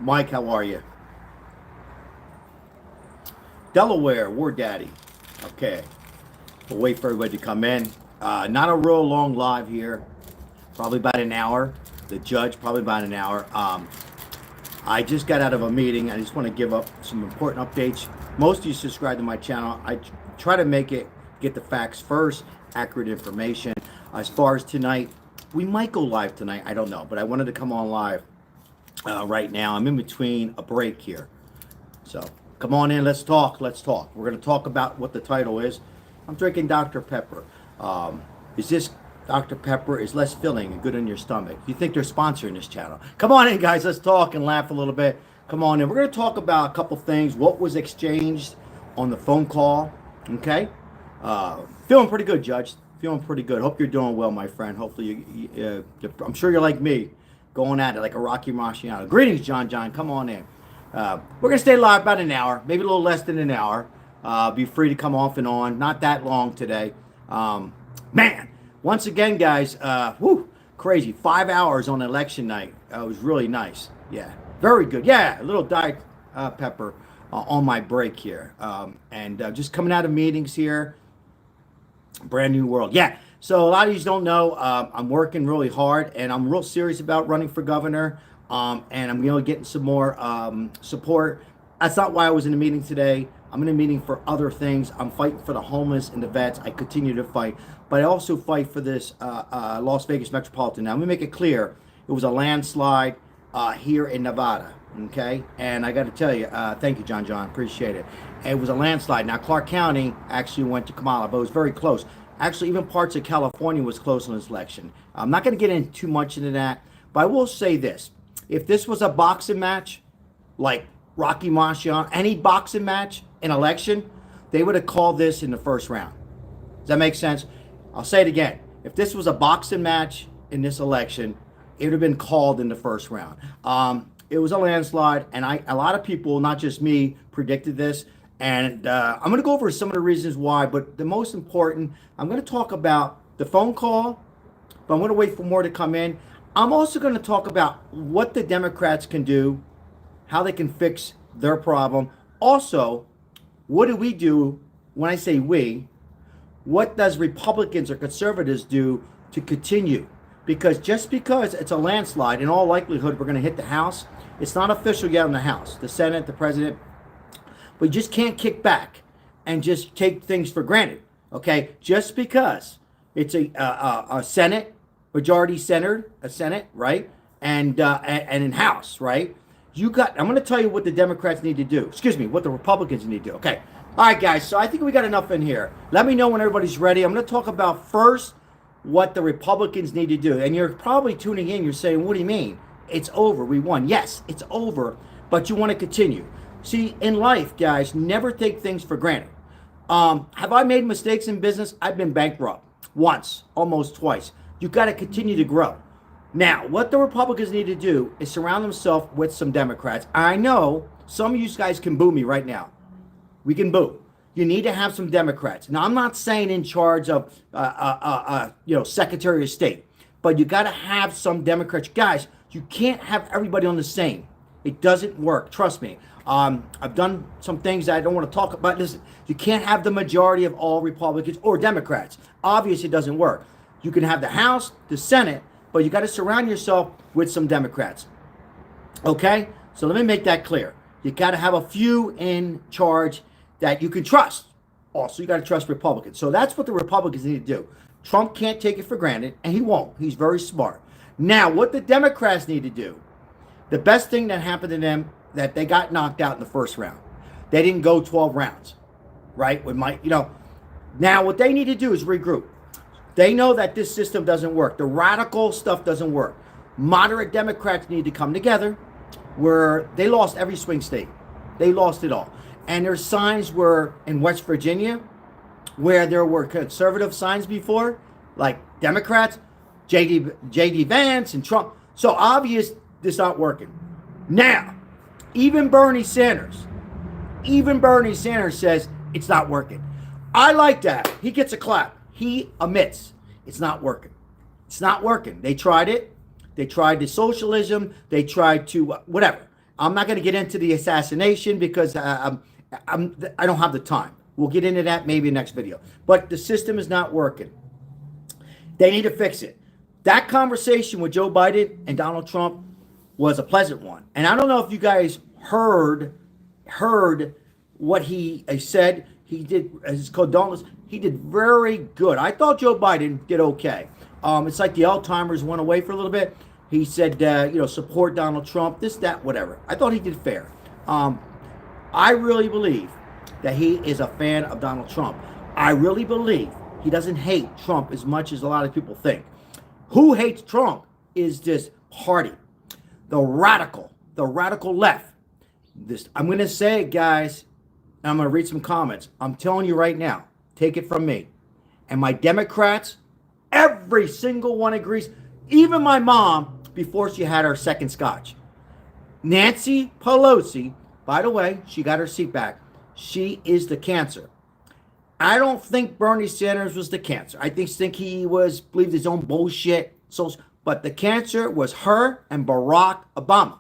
Mike, how are you? Delaware, War Daddy. Okay, we'll wait for everybody to come in. Not a real long live here. Probably about an hour. The judge, probably about an hour. I just got out of a meeting. I just want to give up some important updates. Most of you subscribe to my channel. I try to make it, get the facts first, accurate information. As far as tonight, we might go live tonight. I don't know, but I wanted to come on live right now. I'm in between a break here. So come on in, let's talk. Let's talk. We're going to talk about what the title is. I'm drinking Dr. Pepper. Is this Dr. Pepper is less filling and good in your stomach? You think they're sponsoring this channel? Come on in, guys. Let's talk and laugh a little bit. Come on in. We're going to talk about a couple things. What was exchanged on the phone call? Okay. Feeling pretty good, Judge. Feeling pretty good. Hope you're doing well, my friend. Hopefully, I'm sure you're like me, going at it like a Rocky Marciano. Greetings, John. Come on in. We're going to stay live about an hour, maybe a little less than an hour. Be free to come off and on. Not that long today. Man, once again, guys, crazy. 5 hours on election night. It was really nice. Yeah, very good. Yeah, a little Diet Pepper on my break here. And just coming out of meetings here. Brand new world. Yeah. So a lot of you don't know, I'm working really hard and I'm real serious about running for governor. And I'm going to get some more support. That's not why I was in a meeting today. I'm in a meeting for other things. I'm fighting for the homeless and the vets. I continue to fight. But I also fight for this Las Vegas Metropolitan. Now, let me make it clear. It was a landslide here in Nevada. Okay? And I got to tell you, thank you, John. Appreciate it. It was a landslide. Now, Clark County actually went to Kamala, but it was very close. Actually, even parts of California was close on this election. I'm not going to get in too much into that, but I will say this. If this was a boxing match, like Rocky Marciano, any boxing match, an election, they would have called this in the first round. Does that make sense? I'll say it again. If this was a boxing match in this election, it would have been called in the first round. It was a landslide, and a lot of people, not just me, predicted this. And I'm going to go over some of the reasons why, but the most important, I'm going to talk about the phone call, but I'm going to wait for more to come in. I'm also going to talk about what the Democrats can do, how they can fix their problem. Also, what do we do when I say we? What does Republicans or conservatives do to continue? Because just because it's a landslide, in all likelihood, we're going to hit the House. It's not official yet in the House, the Senate, the President. We just can't kick back and just take things for granted. Okay, just because it's a Senate, majority centered, a Senate, right? And in House, right? I'm going to tell you what the Democrats need to do. Excuse me, what the Republicans need to do. Okay. All right, guys. So I think we got enough in here. Let me know when everybody's ready. I'm going to talk about first what the Republicans need to do. And you're probably tuning in. You're saying, what do you mean? It's over. We won. Yes, it's over. But you want to continue. See, in life, guys, never take things for granted. Have I made mistakes in business? I've been bankrupt once, almost twice. You've got to continue to grow. Now, what the Republicans need to do is surround themselves with some Democrats. I know some of you guys can boo me right now. We can boo. You need to have some Democrats. Now, I'm not saying in charge of, Secretary of State, but you got to have some Democrats. Guys, you can't have everybody on the same. It doesn't work. Trust me. I've done some things that I don't want to talk about. Listen, you can't have the majority of all Republicans or Democrats. Obviously, it doesn't work. You can have the House, the Senate, but you got to surround yourself with some Democrats. Okay? So let me make that clear. You got to have a few in charge that you can trust. Also, you got to trust Republicans. So that's what the Republicans need to do. Trump can't take it for granted, and he won't. He's very smart. Now, what the Democrats need to do, the best thing that happened to them, that they got knocked out in the first round. They didn't go 12 rounds, right? Now what they need to do is regroup. They know that this system doesn't work. The radical stuff doesn't work. Moderate Democrats need to come together, where they lost every swing state. They lost it all. And their signs were in West Virginia, where there were conservative signs before, like Democrats, J.D. Vance and Trump. So obvious this not working. Now, even Bernie Sanders says it's not working. I like that. He gets a clap. He admits it's not working. It's not working. They tried it. They tried the socialism. They tried to whatever. I'm not going to get into the assassination because I don't have the time. We'll get into that maybe in the next video. But the system is not working. They need to fix it. That conversation with Joe Biden and Donald Trump was a pleasant one. And I don't know if you guys heard what he said. He did, as it's called, he did very good. I thought Joe Biden did okay. It's like the Alzheimer's went away for a little bit. He said, support Donald Trump, this, that, whatever. I thought he did fair. I really believe that he is a fan of Donald Trump. I really believe he doesn't hate Trump as much as a lot of people think. Who hates Trump is this party, the radical left. I'm going to say it, guys, and I'm going to read some comments. I'm telling you right now, take it from me. And my Democrats, every single one agrees, even my mom, before she had her second scotch. Nancy Pelosi, by the way, she got her seat back. She is the cancer. I don't think Bernie Sanders was the cancer. I think he believed his own bullshit. But the cancer was her and Barack Obama.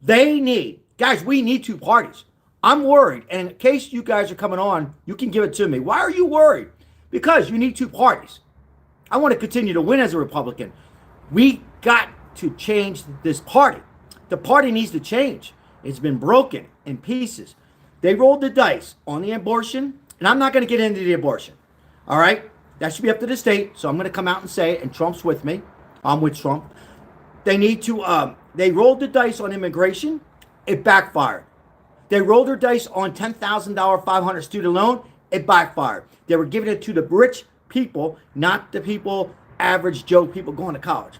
Guys, we need two parties. I'm worried. And in case you guys are coming on, you can give it to me. Why are you worried? Because you need two parties. I want to continue to win as a Republican. We got to change this party. The party needs to change. It's been broken in pieces. They rolled the dice on the abortion, and I'm not going to get into the abortion. All right? That should be up to the state, so I'm going to come out and say it, and Trump's with me. I'm with Trump. They rolled the dice on immigration. It backfired. They rolled their dice on $10,000 500 student loan. It backfired. They were giving it to the rich people, not the people, average Joe people going to college.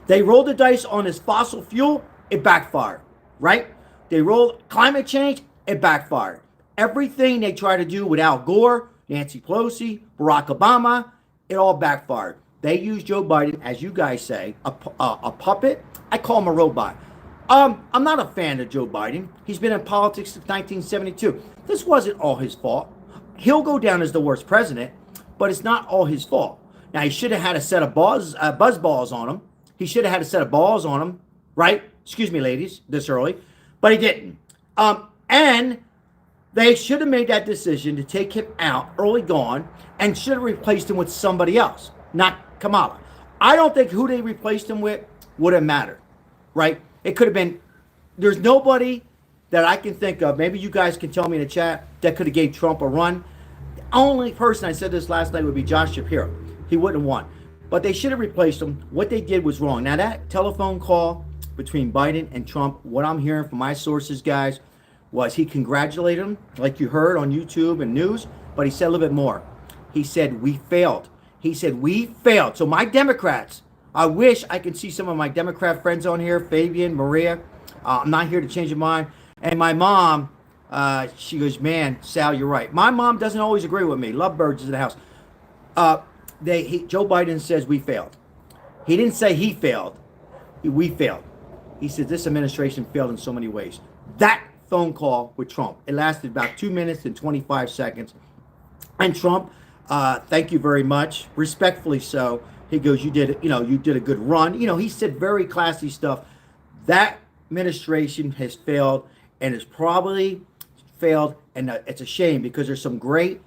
They rolled the dice on this fossil fuel. It backfired, right? They rolled climate change. It backfired. Everything they tried to do with Al Gore, Nancy Pelosi, Barack Obama, it all backfired. They used Joe Biden, as you guys say, a puppet. I call him a robot. I'm not a fan of Joe Biden. He's been in politics since 1972. This wasn't all his fault. He'll go down as the worst president, but it's not all his fault. Now, he should have had a set of buzz balls on him. He should have had a set of balls on him, right? Excuse me, ladies, this early. But he didn't. And they should have made that decision to take him out early gone and should have replaced him with somebody else, not Kamala. I don't think who they replaced him with would have mattered, right? It could have been, there's nobody that I can think of, maybe you guys can tell me in the chat, that could have gave Trump a run. The only person, I said this last night, would be Josh Shapiro. He wouldn't have won. But they should have replaced him. What they did was wrong. Now, that telephone call between Biden and Trump, what I'm hearing from my sources, guys, was he congratulated him, like you heard on YouTube and news, but he said a little bit more. He said, we failed. He said, we failed. So my Democrats, I wish I could see some of my Democrat friends on here, Fabian, Maria. I'm not here to change your mind. And my mom, she goes, man, Sal, you're right. My mom doesn't always agree with me. Lovebirds is in the house. Joe Biden says we failed. He didn't say he failed. We failed. He said this administration failed in so many ways. That phone call with Trump, it lasted about 2 minutes and 25 seconds. And Trump, thank you very much. Respectfully so. He goes, you did a good run. He said very classy stuff. That administration has failed and has probably failed. And it's a shame because there's some great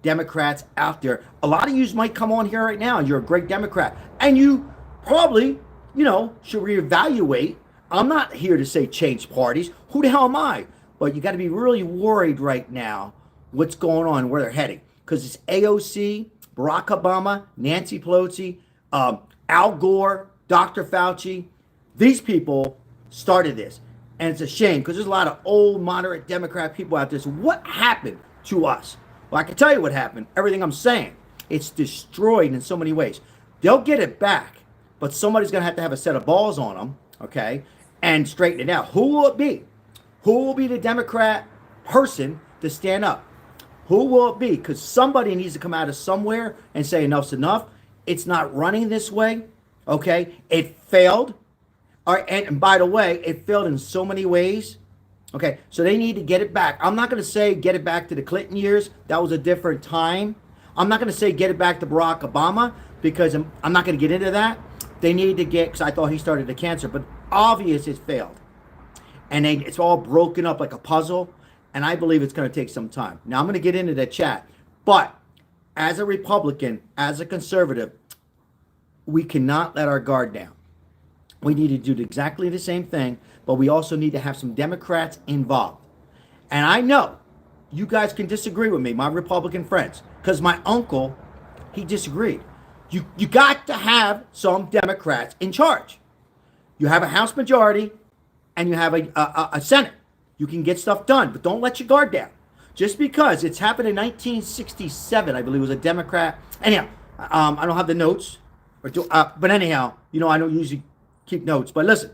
Democrats out there. A lot of you might come on here right now and you're a great Democrat. And you probably, should reevaluate. I'm not here to say change parties. Who the hell am I? But you got to be really worried right now what's going on, where they're heading. Because it's AOC, Barack Obama, Nancy Pelosi, Al Gore, Dr. Fauci. These people started this. And it's a shame because there's a lot of old, moderate Democrat people out there. So what happened to us? Well, I can tell you what happened. Everything I'm saying. It's destroyed in so many ways. They'll get it back. But somebody's going to have a set of balls on them, okay, and straighten it out. Who will it be? Who will be the Democrat person to stand up? Who will it be? Because somebody needs to come out of somewhere and say enough's enough. It's not running this way, okay? It failed. All right, and by the way, it failed in so many ways. Okay, so they need to get it back. I'm not going to say get it back to the Clinton years. That was a different time. I'm not going to say get it back to Barack Obama because I'm not going to get into that. They need to get, because I thought he started the cancer, but obvious it failed. and it's all broken up like a puzzle. And I believe it's going to take some time. Now I'm going to get into the chat, but as a Republican, as a conservative, we cannot let our guard down. We need to do exactly the same thing, but we also need to have some Democrats involved. And I know you guys can disagree with me, my Republican friends, because my uncle, he disagreed. You got to have some Democrats in charge. You have a House majority and you have a Senate. You can get stuff done, but don't let your guard down. Just because it's happened in 1967, I believe it was a Democrat. Anyhow, I don't have the notes, but anyhow, I don't usually keep notes. But listen,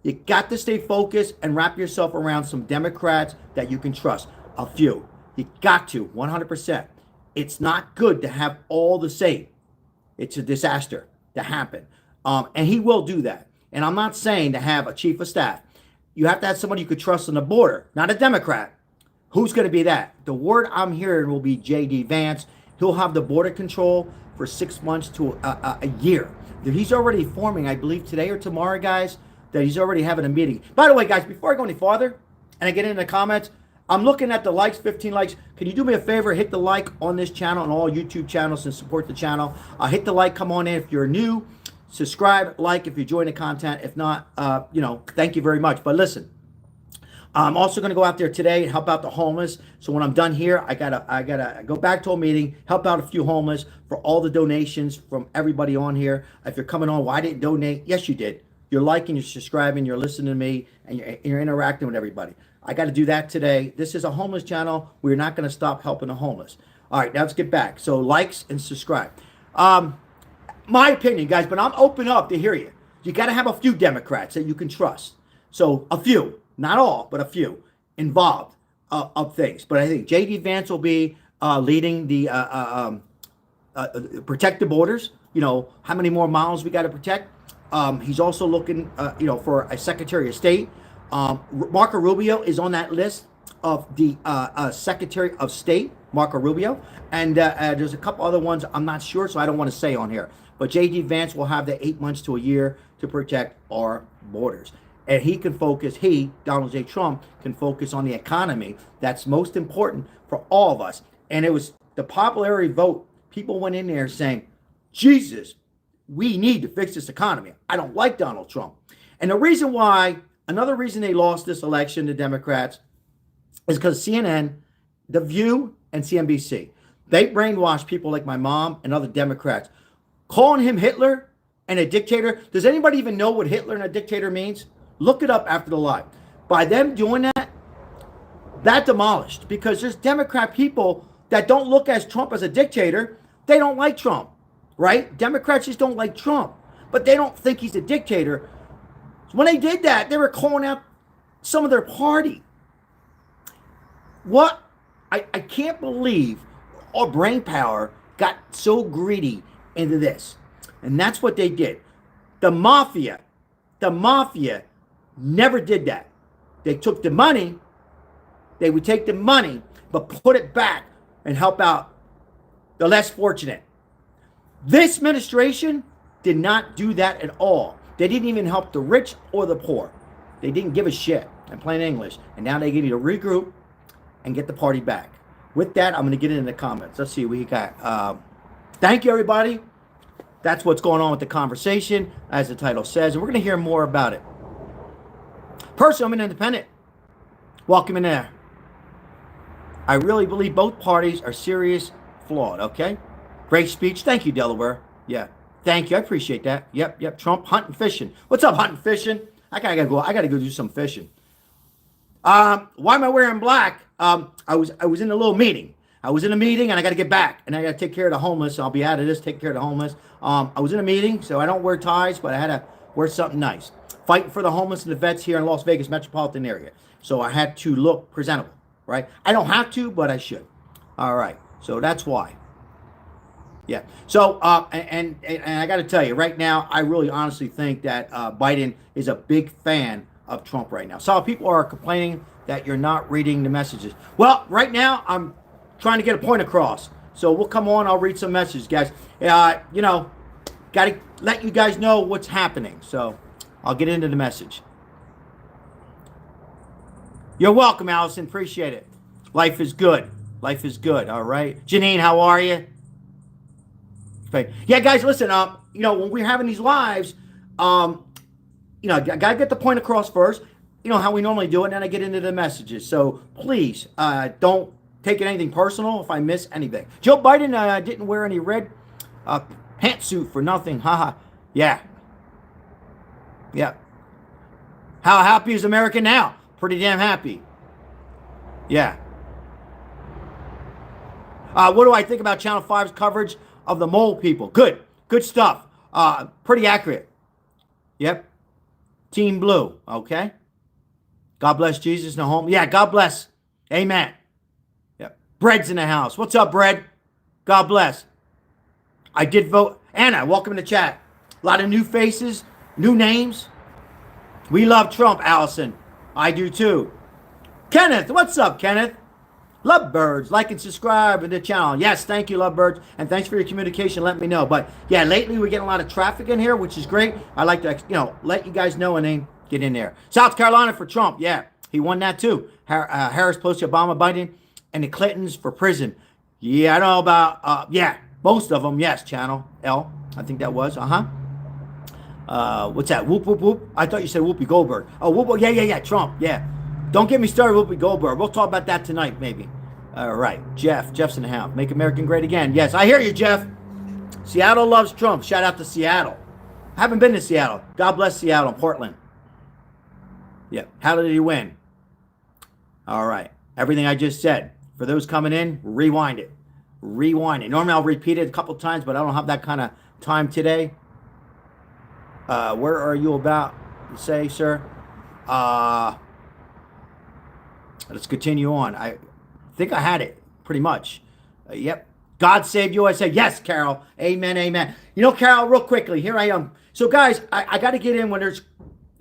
you got to stay focused and wrap yourself around some Democrats that you can trust. A few. You got to, 100%. It's not good to have all the same. It's a disaster to happen. And he will do that. And I'm not saying to have a chief of staff. You have to have somebody you could trust on the border, not a Democrat. Who's going to be that? The word I'm hearing will be J.D. Vance. He'll have the border control for 6 months to a year. He's already forming, I believe today or tomorrow, guys, that he's already having a meeting. By the way, guys, before I go any farther and I get into the comments, I'm looking at the likes, 15 likes. Can you do me a favor? Hit the like on this channel and all YouTube channels and support the channel. Hit the like, come on in if you're new. Subscribe, like if you're enjoying the content. If not, thank you very much. But listen, I'm also going to go out there today and help out the homeless. So when I'm done here, I gotta go back to a meeting, help out a few homeless for all the donations from everybody on here. If you're coming on, why didn't donate? Yes, you did. You're liking, you're subscribing, you're listening to me, and you're interacting with everybody. I got to do that today. This is a homeless channel. We're not going to stop helping the homeless. All right, now let's get back. So likes and subscribe. My opinion, guys, but I'm open up to hear you. You got to have a few Democrats that you can trust. So a few, not all, but a few involved of things. But I think J.D. Vance will be leading the protect the borders. How many more miles we got to protect. He's also looking, for a Secretary of State. Marco Rubio is on that list of the Secretary of State, Marco Rubio. And there's a couple other ones I'm not sure, so I don't want to say on here. But J.D. Vance will have the 8 months to a year to protect our borders. And he can focus, Donald J. Trump, can focus on the economy. That's most important for all of us. And it was the popularity vote. People went in there saying, Jesus, we need to fix this economy. I don't like Donald Trump. And the reason why, another reason they lost this election, the Democrats, is because CNN, The View, and CNBC, they brainwashed people like my mom and other Democrats, calling him Hitler and a dictator. Does anybody even know what Hitler and a dictator means? Look it up after the live. By them doing that, that demolished, because there's Democrat people that don't look at Trump as a dictator. They don't like Trump, right? Democrats just don't like Trump, but they don't think he's a dictator. When they did that, they were calling out some of their party. What? I can't believe our brain power got so greedy into this. And that's what they did. The mafia never did that. They took the money, they would take the money, but put it back and help out the less fortunate. This administration did not do that at all. They didn't even help the rich or the poor. They didn't give a shit, in plain English. And now they need to regroup and get the party back. With that, I'm going to get into the comments. Let's see what we got. Thank you, everybody. That's what's going on with the conversation, as the title says. And we're going to hear more about it. Personally, I'm an independent. Welcome in there. I really believe both parties are serious, flawed, okay? Great speech. Thank you, Delaware. Yeah. Thank you. I appreciate that. Yep. Trump, hunting, fishing. What's up, hunting, fishing? I gotta go do some fishing. Why am I wearing black? I was in a little meeting. I was in a meeting and I got to get back and I got to take care of the homeless. I'll be out of this, take care of the homeless. I was in a meeting, so I don't wear ties, but I had to wear something nice. Fighting for the homeless and the vets here in Las Vegas metropolitan area. So I had to look presentable, right? I don't have to, but I should. All right. So that's why. Yeah. So, and I got to tell you right now, I really honestly think that Biden is a big fan of Trump right now. So people are complaining that you're not reading the messages. Well, right now I'm trying to get a point across. So we'll come on. I'll read some messages, guys. Got to let you guys know what's happening. So I'll get into the message. You're welcome, Allison. Appreciate it. Life is good. Life is good. All right. Janine, how are you? Okay. Yeah, guys, listen. When we're having these lives, I gotta get the point across first. You know how we normally do it, and then I get into the messages. So please, don't take it anything personal if I miss anything. Joe Biden didn't wear any red pantsuit for nothing. Haha. Yeah. Yeah. How happy is America now? Pretty damn happy. Yeah. What do I think about Channel 5's coverage of the mole people? Good. Good stuff. Pretty accurate. Yep. Team Blue. Okay. God bless Jesus in the home. Yeah, God bless. Amen. Yep. Bread's in the house. What's up, Bread? God bless. I did vote. Anna, welcome to the chat. A lot of new faces, new names. We love Trump, Allison. I do too. Kenneth, what's up, Kenneth? Lovebirds, like and subscribe to the channel. Yes, thank you, Lovebirds, and thanks for your communication. Let me know. But yeah, lately we're getting a lot of traffic in here, which is great. I like to, let you guys know and then get in there. South Carolina for Trump. Yeah, he won that too. Harris posted Obama, Biden, and the Clintons for prison. Yeah, I don't know about. Yeah, most of them. Yes, Channel L. I think that was. What's that? Whoop whoop whoop. I thought you said Whoopi Goldberg. Oh, whoop. Yeah. Trump. Yeah. Don't get me started with Whoopi Goldberg. We'll talk about that tonight, maybe. All right. Jeff's in the house. Make America great again. Yes, I hear you, Jeff. Seattle loves Trump. Shout out to Seattle. I haven't been to Seattle. God bless Seattle and Portland. Yeah. How did he win? All right. Everything I just said. For those coming in, rewind it. Normally I'll repeat it a couple times, but I don't have that kind of time today. Where are you about to say, sir? Let's continue on. I think I had it pretty much. Yep. God save USA. Yes, Carol. Amen, amen. Carol, real quickly, here I am. So, guys, I got to get in when there's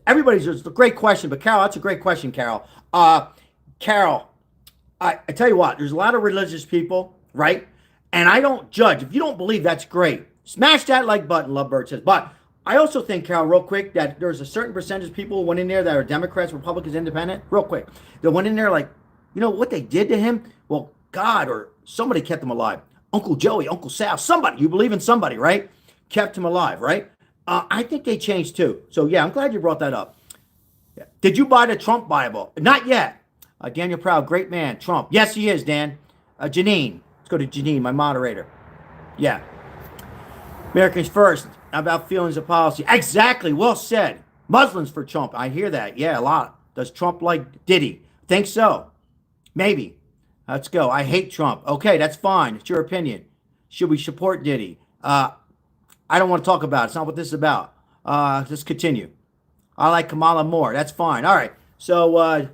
a great question, but Carol, that's a great question, Carol. Carol, I tell you what, there's a lot of religious people, right? And I don't judge. If you don't believe, that's great. Smash that like button, Lovebird says. But I also think, Carol, real quick, that there's a certain percentage of people who went in there that are Democrats, Republicans, Independent, real quick. They went in there like, what they did to him? Well, God or somebody kept him alive. Uncle Joey, Uncle Sal, somebody. You believe in somebody, right? Kept him alive, right? I think they changed too. So, yeah, I'm glad you brought that up. Yeah. Did you buy the Trump Bible? Not yet. Daniel Proud, great man. Trump. Yes, he is, Dan. Janine. Let's go to Janine, my moderator. Yeah. Americans first. About feelings of policy. Exactly. Well said. Muslims for Trump. I hear that. Yeah, a lot. Does Trump like Diddy? Think so. Maybe. Let's go. I hate Trump. Okay, that's fine. It's your opinion. Should we support Diddy? I don't want to talk about it. It's not what this is about. Let's continue. I like Kamala more. That's fine. All right. So,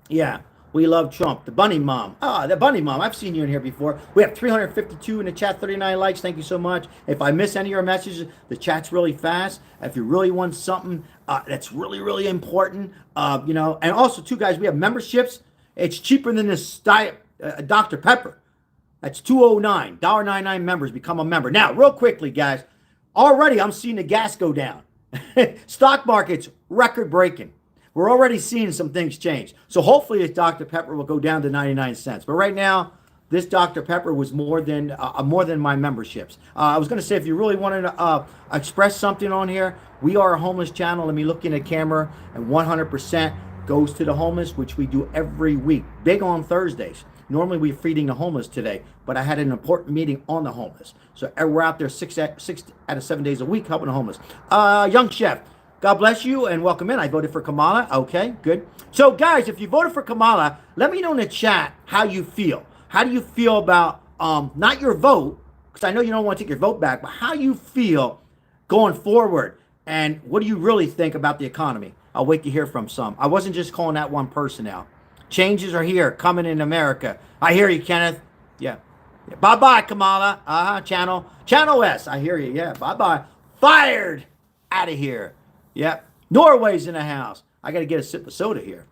yeah. We love Trump. The Bunny Mom. The Bunny Mom. I've seen you in here before. We have 352 in the chat, 39 likes. Thank you so much. If I miss any of your messages, the chat's really fast. If you really want something that's really, really important, and also, too, guys, we have memberships. It's cheaper than this Dr. Pepper. That's $2.09. $1.99 members become a member. Now, real quickly, guys, already I'm seeing the gas go down. Stock market's record breaking. We're already seeing some things change. So hopefully this Dr. Pepper will go down to 99 cents. But right now, this Dr. Pepper was more than my memberships. I was going to say, if you really wanted to express something on here, we are a homeless channel. Let me look in the camera, and 100% goes to the homeless, which we do every week. Big on Thursdays. Normally we're feeding the homeless today, but I had an important meeting on the homeless. So we're out there 6 out of 7 days a week helping the homeless. Young Chef. God bless you and welcome in. I voted for Kamala. Okay, good. So, guys, if you voted for Kamala, let me know in the chat how you feel. How do you feel about not your vote, because I know you don't want to take your vote back, but how you feel going forward, and what do you really think about the economy? I'll wait to hear from some. I wasn't just calling that one person out. Changes are here, coming in America. I hear you, Kenneth. Yeah. Bye-bye, Kamala. Channel S. I hear you. Yeah, bye-bye. Fired. Out of here. Yep. Norway's in the house. I got to get a sip of soda here.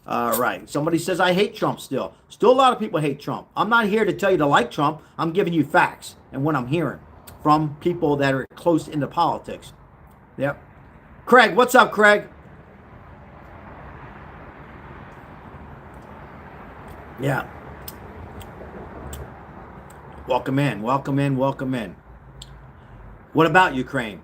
All right. Somebody says I hate Trump still. Still a lot of people hate Trump. I'm not here to tell you to like Trump. I'm giving you facts and what I'm hearing from people that are close into politics. Yep. Craig, what's up, Craig? Yeah. Welcome in. Welcome in. Welcome in. What about Ukraine?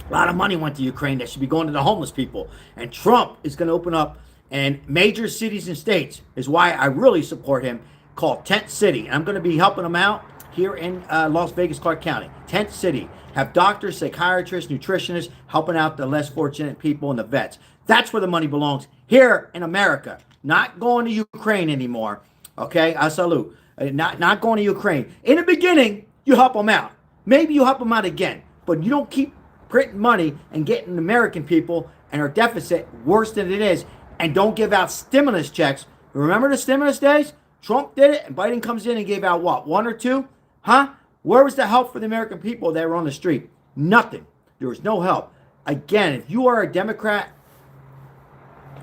A lot of money went to Ukraine that should be going to the homeless people. And Trump is going to open up in major cities and states, is why I really support him, called Tent City. And I'm going to be helping him out here in Las Vegas, Clark County. Tent City. Have doctors, psychiatrists, nutritionists helping out the less fortunate people and the vets. That's where the money belongs, here in America. Not going to Ukraine anymore. Okay? I salute. Not going to Ukraine. In the beginning, you help them out. Maybe you help them out again. But you don't keep printing money and getting American people and our deficit worse than it is, and don't give out stimulus checks. Remember the stimulus days? Trump did it, and Biden comes in and gave out what, one or two? Huh? Where was the help for the American people that were on the street? Nothing. There was no help. Again, if you are a Democrat,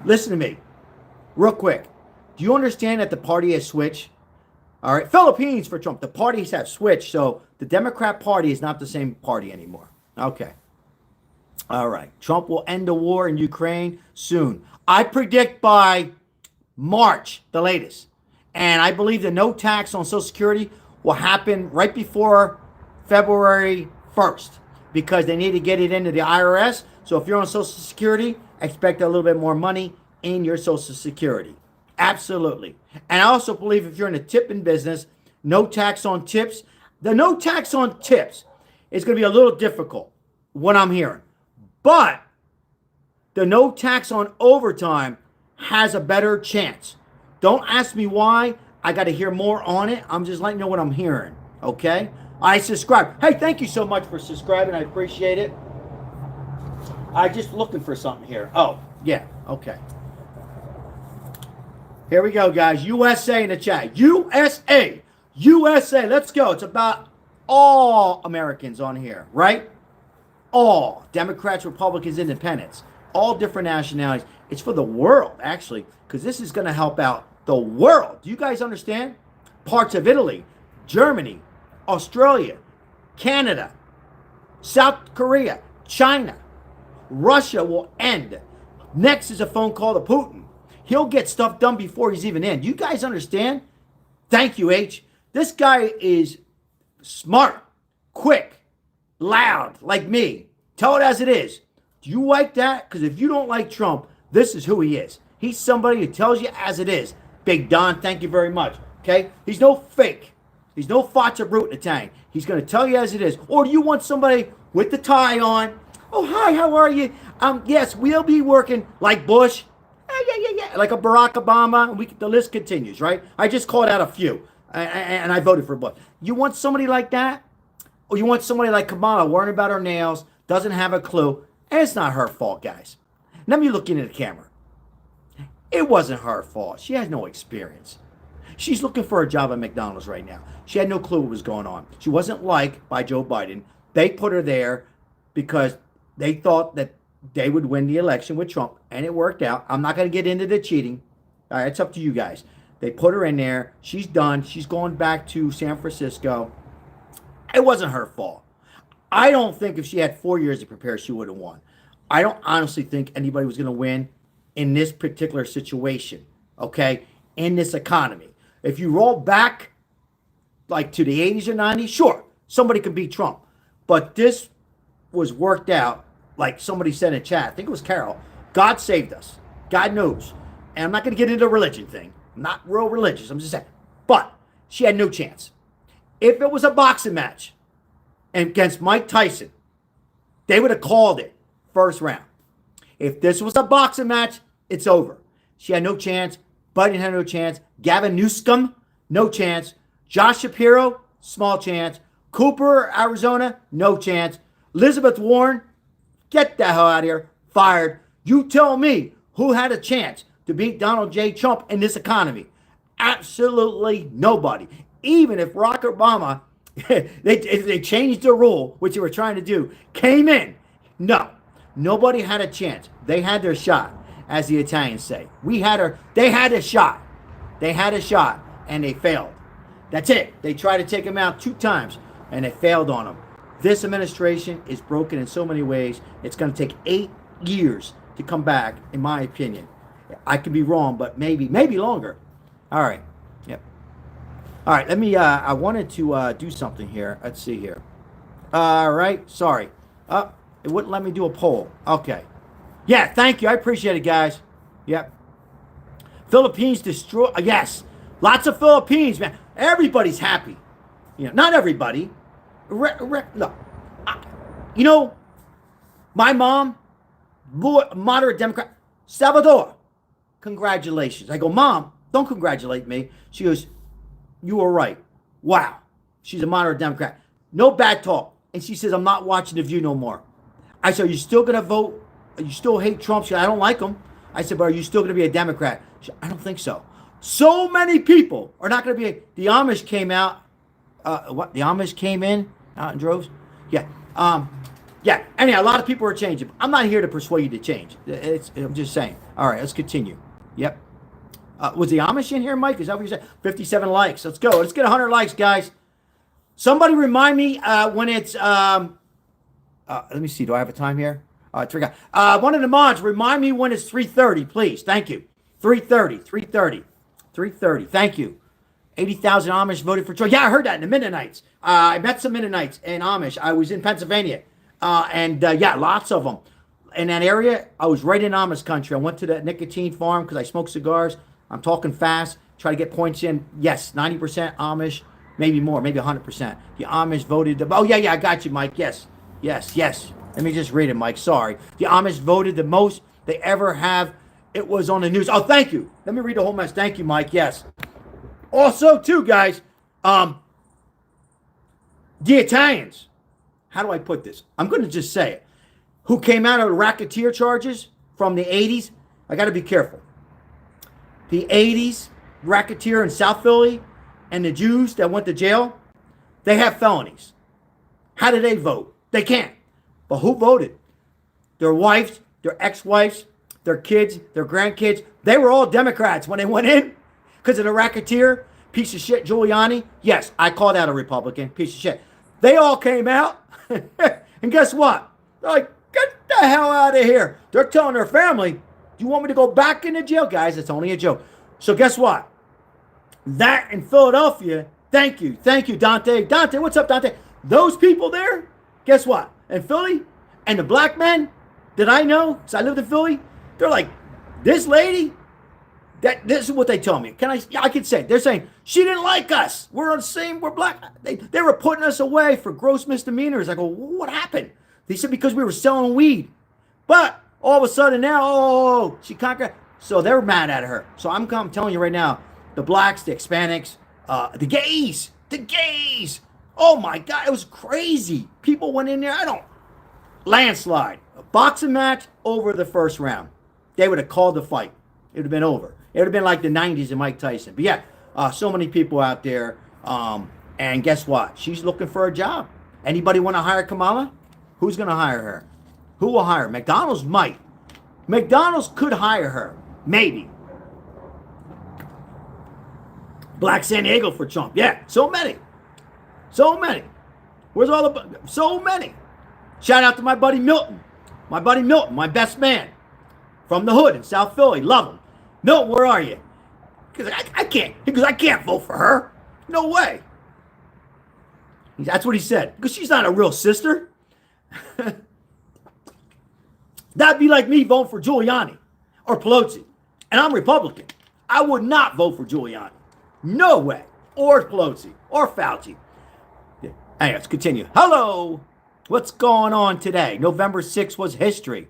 listen to me real quick. Do you understand that the party has switched? All right, Philippines for Trump. The parties have switched, so the Democrat Party is not the same party anymore. Okay. All right. Trump will end the war in Ukraine soon. I predict by March, the latest. And I believe the no tax on Social Security will happen right before February 1st, because they need to get it into the IRS. So if you're on Social Security, expect a little bit more money in your Social Security. Absolutely. And I also believe if you're in the tipping business, no tax on tips. The no tax on tips is going to be a little difficult, what I'm hearing. But the no tax on overtime has a better chance. Don't ask me why. I got to hear more on it. I'm just letting you know what I'm hearing. Okay? I subscribe. Hey, thank you so much for subscribing. I appreciate it. I'm just looking for something here. Oh, yeah. Okay. Here we go, guys. USA in the chat. USA. USA. Let's go. It's about all Americans on here, right? All. Democrats, Republicans, Independents. All different nationalities. It's for the world, actually, because this is going to help out the world. Do you guys understand? Parts of Italy, Germany, Australia, Canada, South Korea, China. Russia will end. Next is a phone call to Putin. He'll get stuff done before he's even in. You guys understand? Thank you, H. This guy is smart, quick, loud, like me. Tell it as it is. Do you like that? Because if you don't like Trump, this is who he is. He's somebody who tells you as it is. Big Don, thank you very much. Okay? He's no fake. He's no faccia brute Italian. He's going to tell you as it is. Or do you want somebody with the tie on? Oh, hi, how are you? Yes, we'll be working like Bush. Yeah. Like a Barack Obama. The list continues, right? I just called out a few. And I voted for Bush. You want somebody like that? Or you want somebody like Kamala worrying about her nails, doesn't have a clue? And it's not her fault, guys. Let me look into the camera. It wasn't her fault. She has no experience. She's looking for a job at McDonald's right now. She had no clue what was going on. She wasn't liked by Joe Biden. They put her there because they thought that they would win the election with Trump, and it worked out. I'm not going to get into the cheating. All right, it's up to you guys. They put her in there. She's done. She's going back to San Francisco. It wasn't her fault. I don't think if she had 4 years to prepare, she would have won. I don't honestly think anybody was going to win in this particular situation, okay, in this economy. If you roll back like to the 80s or 90s, sure, somebody could beat Trump. But this was worked out, like somebody said in chat, I think it was Carol, God saved us. God knows. And I'm not going to get into the religion thing. I'm not real religious. I'm just saying. But she had no chance. If it was a boxing match against Mike Tyson, they would have called it first round. If this was a boxing match, it's over. She had no chance. Biden had no chance. Gavin Newsom, no chance. Josh Shapiro, small chance. Cooper, Arizona, no chance. Elizabeth Warren, get the hell out of here. Fired. You tell me who had a chance to beat Donald J. Trump in this economy. Absolutely nobody. Even if Barack Obama, they changed the rule, which they were trying to do, came in. No. Nobody had a chance. They had their shot, as the Italians say. They had a shot. They had a shot, and they failed. That's it. They tried to take him out 2 times, and they failed on him. This administration is broken in so many ways. It's going to take 8 years to come back, in my opinion. I could be wrong, but maybe longer. All right. All right, let me. I wanted to do something here. Let's see here. All right, sorry. It wouldn't let me do a poll. Okay. Yeah, thank you. I appreciate it, guys. Yep. Philippines destroy. Yes, lots of Philippines, man. Everybody's happy. Not everybody. No, I, you know, my mom, moderate Democrat, Salvador. Congratulations. I go, Mom, don't congratulate me. She goes, you were right. Wow. She's a moderate Democrat. No bad talk. And she says, I'm not watching The View no more. I said, are you still going to vote? You still hate Trump? She said, I don't like him. I said, but are you still going to be a Democrat? She said, I don't think so. So many people are not going to be. The Amish came out. What? The Amish came in out in droves? Yeah. Yeah. Anyhow, a lot of people are changing. I'm not here to persuade you to change. I'm just saying. All right, let's continue. Yep. Was the Amish in here, Mike? Is that what you said? 57 likes. Let's go. Let's get 100 likes, guys. Somebody remind me when it's. Let me see. Do I have a time here? One of the mods, remind me when it's 3:30, please. Thank you. 3:30. Thank you. 80,000 Amish voted for Trump. Yeah, I heard that in the Mennonites. I met some Mennonites and Amish. I was in Pennsylvania. Yeah, lots of them. In that area, I was right in Amish country. I went to the nicotine farm because I smoke cigars. I'm talking fast, try to get points in. Yes, 90% Amish, maybe more, maybe 100%. The Amish voted. Oh, yeah, I got you, Mike. Yes. Let me just read it, Mike. Sorry. The Amish voted the most they ever have. It was on the news. Oh, thank you. Let me read the whole mess. Thank you, Mike. Yes. Also, too, guys, the Italians, how do I put this? I'm going to just say it. Who came out of racketeer charges from the 80s? I got to be careful. The 80s racketeer in South Philly and the Jews that went to jail, they have felonies. How did they vote? They can't. But who voted? Their wives, their ex-wives, their kids, their grandkids, they were all Democrats when they went in because of the racketeer, piece of shit, Giuliani. Yes, I call that a Republican, piece of shit. They all came out, and guess what? They're like, get the hell out of here. They're telling their family, do you want me to go back into jail? Guys, it's only a joke. So guess what? That in Philadelphia, thank you, Dante. Dante, what's up, Dante? Those people there, guess what? In Philly, and the black men that I know, because I lived in Philly, they're like, this lady, this is what they tell me. I can say, they're saying, she didn't like us. We're black. They were putting us away for gross misdemeanors. I go, what happened? They said because we were selling weed. But all of a sudden now, she conquered. So they're mad at her. So I'm telling you right now, the blacks, the Hispanics, the gays. Oh my God, it was crazy. People went in there, landslide. A boxing match over the first round. They would have called the fight. It would have been over. It would have been like the 90s in Mike Tyson. But yeah, so many people out there. And guess what? She's looking for a job. Anybody want to hire Kamala? Who's going to hire her? Who will hire her? McDonald's might. McDonald's could hire her. Maybe. Black San Diego for Trump. Yeah, so many. Where's all the... So many. Shout out to my buddy Milton. My best man. From the hood in South Philly. Love him. Milton, where are you? Because I can't. He goes, I can't vote for her. No way. That's what he said. Because she's not a real sister. That'd be like me voting for Giuliani or Pelosi. And I'm Republican. I would not vote for Giuliani. No way. Or Pelosi. Or Fauci. Yeah. Anyway, let's continue. Hello. What's going on today? November 6th was history.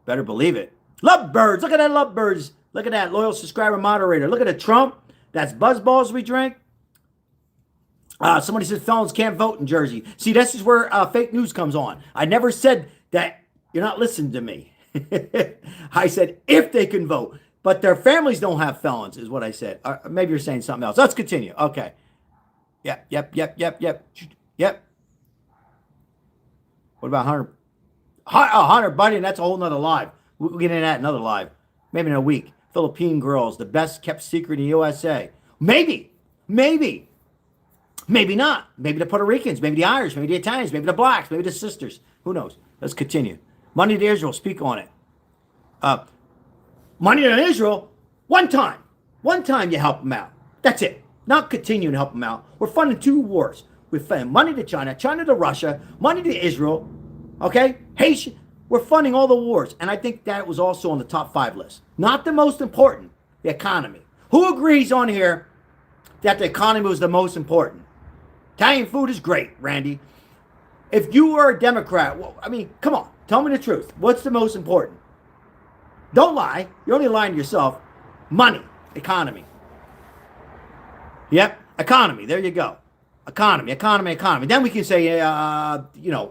Better believe it. Lovebirds. Look at that Lovebirds. Look at that loyal subscriber moderator. Look at the Trump. That's buzzballs we drink. Somebody says felons can't vote in Jersey. See, this is where fake news comes on. I never said that. You're not listening to me. I said if they can vote, but their families don't have felons, is what I said. Maybe you're saying something else. Let's continue. Okay. Yep. What about Hunter? Hunter Biden, that's a whole nother live. We'll get into that another live. Maybe in a week. Philippine girls, the best kept secret in the USA. Maybe not. Maybe the Puerto Ricans, maybe the Irish, maybe the Italians, maybe the blacks, maybe the sisters. Who knows? Let's continue. Money to Israel, speak on it. Money to Israel, one time you help them out. That's it. not continuing to help them out. We're funding 2 wars. We're funding money to China, China to Russia, money to Israel, okay? Haitian. We're funding all the wars. And I think that was also on the top 5 list. Not the most important, the economy. Who agrees on here that the economy was the most important? Italian food is great, Randy. If you were a Democrat, well, I mean, come on, tell me the truth. What's the most important? Don't lie. You're only lying to yourself. Money, economy. Yep, economy. There you go. Economy. Then we can say,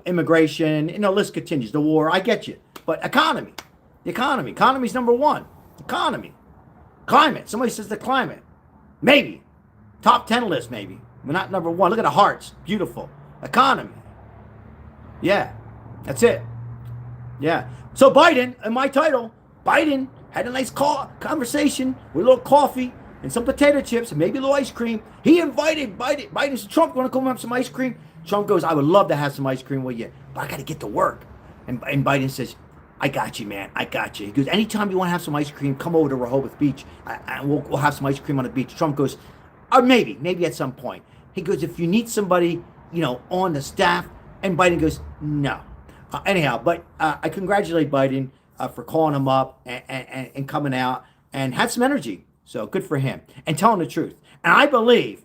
immigration. The list continues. The war. I get you. But economy. The economy. Economy's number 1. Economy. Climate. Somebody says the climate. Maybe. Top 10 list, maybe. But not number 1. Look at the hearts. Beautiful. Economy. Yeah. That's it. Yeah. So Biden, in my title, Biden had a nice conversation with a little coffee and some potato chips and maybe a little ice cream. He invited Biden. Biden said, Trump, want to come have some ice cream? Trump goes, I would love to have some ice cream with you, but I got to get to work. And Biden says, I got you, man. I got you. He goes, anytime you want to have some ice cream, come over to Rehoboth Beach. We'll have some ice cream on the beach. Trump goes, or maybe at some point. He goes, if you need somebody, on the staff. And Biden goes, no. Anyhow, but I congratulate Biden for calling him up and coming out and had some energy. So good for him. And telling the truth. And I believe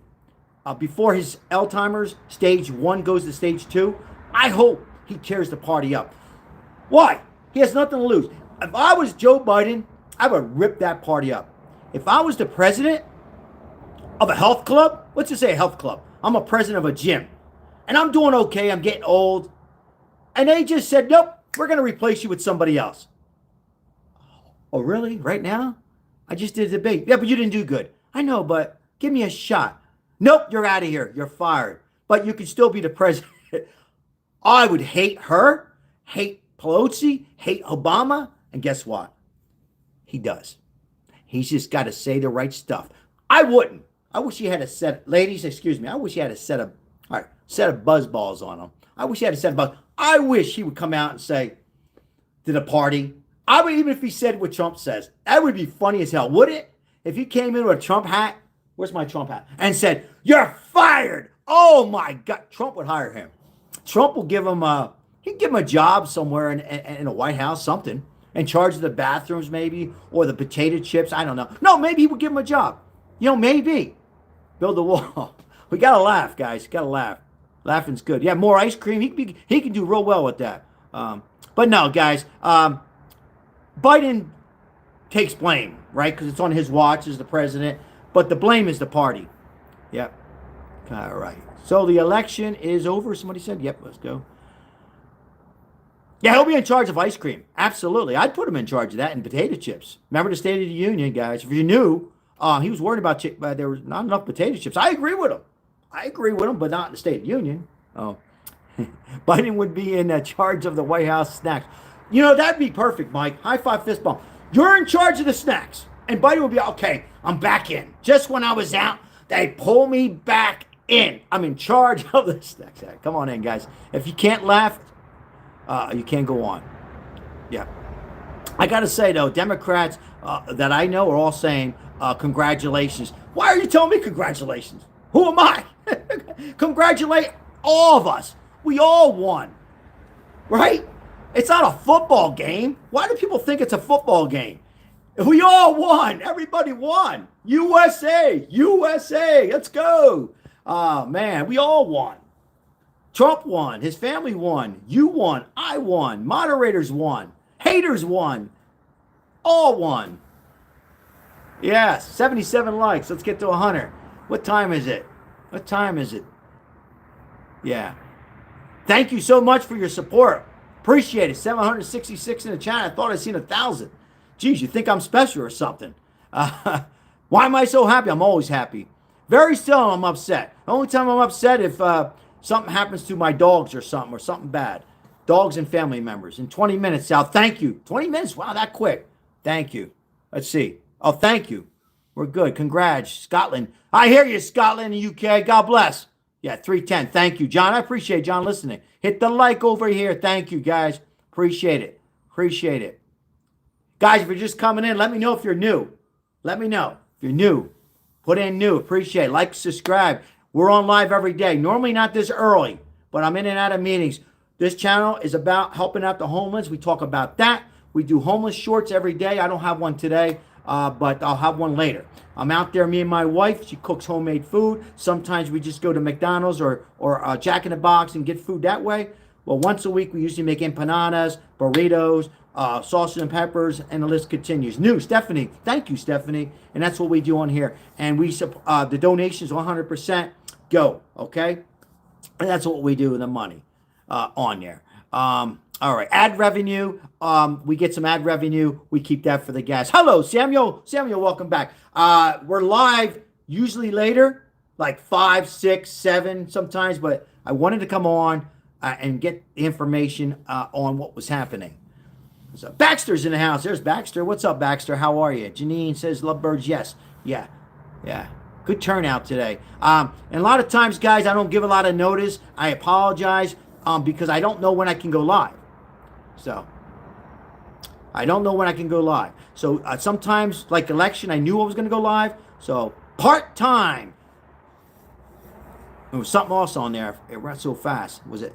before his Alzheimer's, stage 1 goes to stage 2, I hope he tears the party up. Why? He has nothing to lose. If I was Joe Biden, I would rip that party up. If I was the president of a health club, let's just say a health club. I'm a president of a gym. And I'm doing okay. I'm getting old. And they just said, nope, we're going to replace you with somebody else. Oh, really? Right now? I just did a debate. Yeah, but you didn't do good. I know, but give me a shot. Nope, you're out of here. You're fired. But you could still be the president. I would hate her, hate Pelosi, hate Obama. And guess what? He does. He's just got to say the right stuff. I wouldn't. I wish he had a set. Ladies, excuse me. I wish he had a set of buzz balls on him. I wish he had a set of buzz. I wish he would come out and say to the party. I would, even if he said what Trump says, that would be funny as hell, would it? If he came in with a Trump hat, where's my Trump hat? And said, you're fired. Oh my God. Trump would hire him. Trump will give him he'd give him a job somewhere in a White House, something, in charge of the bathrooms maybe, or the potato chips. I don't know. No, maybe he would give him a job. Maybe. Build a wall. We got to laugh, guys. Got to laugh. Laughing's good. Yeah, more ice cream. He can do real well with that. But no, guys. Biden takes blame, right? Because it's on his watch as the president. But the blame is the party. Yep. All right. So the election is over. Somebody said, yep, let's go. Yeah, he'll be in charge of ice cream. Absolutely. I'd put him in charge of that and potato chips. Remember the State of the Union, guys. If you knew, he was worried about there was not enough potato chips. I agree with him. But not in the State of the Union. Oh. Biden would be in charge of the White House snacks. That'd be perfect, Mike. High five, fist bump. You're in charge of the snacks. And Biden would be, okay, I'm back in. Just when I was out, they pull me back in. I'm in charge of the snacks. Come on in, guys. If you can't laugh, you can't go on. Yeah. I got to say, though, Democrats that I know are all saying congratulations. Why are you telling me congratulations? Who am I? Congratulate all of us. We all won. Right? It's not a football game. Why do people think it's a football game? We all won. Everybody won. USA. Let's go. Man, we all won. Trump won. His family won. You won. I won. Moderators won. Haters won. All won. Yes, 77 likes. Let's get to 100. What time is it? Yeah. Thank you so much for your support. Appreciate it. 766 in the chat. I thought I'd seen 1,000. Geez, you think I'm special or something? Why am I so happy? I'm always happy. Very seldom I'm upset. The only time I'm upset if something happens to my dogs or something bad. Dogs and family members. In 20 minutes, Sal. Thank you. 20 minutes? Wow, that quick. Thank you. Let's see. Oh, thank you. We're good. Congrats, Scotland. I hear you, Scotland and UK. God bless. Yeah, 310. Thank you, John. I appreciate John listening. Hit the like over here. Thank you, guys. Appreciate it. Guys, if you're just coming in, let me know if you're new. Let me know if you're new. Put in new. Appreciate it. Like, subscribe. We're on live every day. Normally not this early, but I'm in and out of meetings. This channel is about helping out the homeless. We talk about that. We do homeless shorts every day. I don't have one today, but I'll have one later. I'm out there, me and my wife. She cooks homemade food. Sometimes we just go to McDonald's or Jack in the Box and get food that way. Well, once a week, we usually make empanadas, burritos, sausage and peppers, and the list continues. New, Stephanie. Thank you, Stephanie. And that's what we do on here. And we the donations 100% go, okay? And that's what we do with the money on there. All right, ad revenue. We get some ad revenue. We keep that for the gas. Hello, Samuel. Samuel, welcome back. We're live usually later, like 5, 6, 7 sometimes, but I wanted to come on and get the information on what was happening. So Baxter's in the house. There's Baxter. What's up, Baxter? How are you? Janine says, lovebirds, yes. Yeah. Good turnout today. And a lot of times, guys, I don't give a lot of notice. I apologize because I don't know when I can go live. So I don't know when I can go live. So sometimes, like election, I knew I was going to go live. So part-time. There was something else on there. It ran so fast. Was it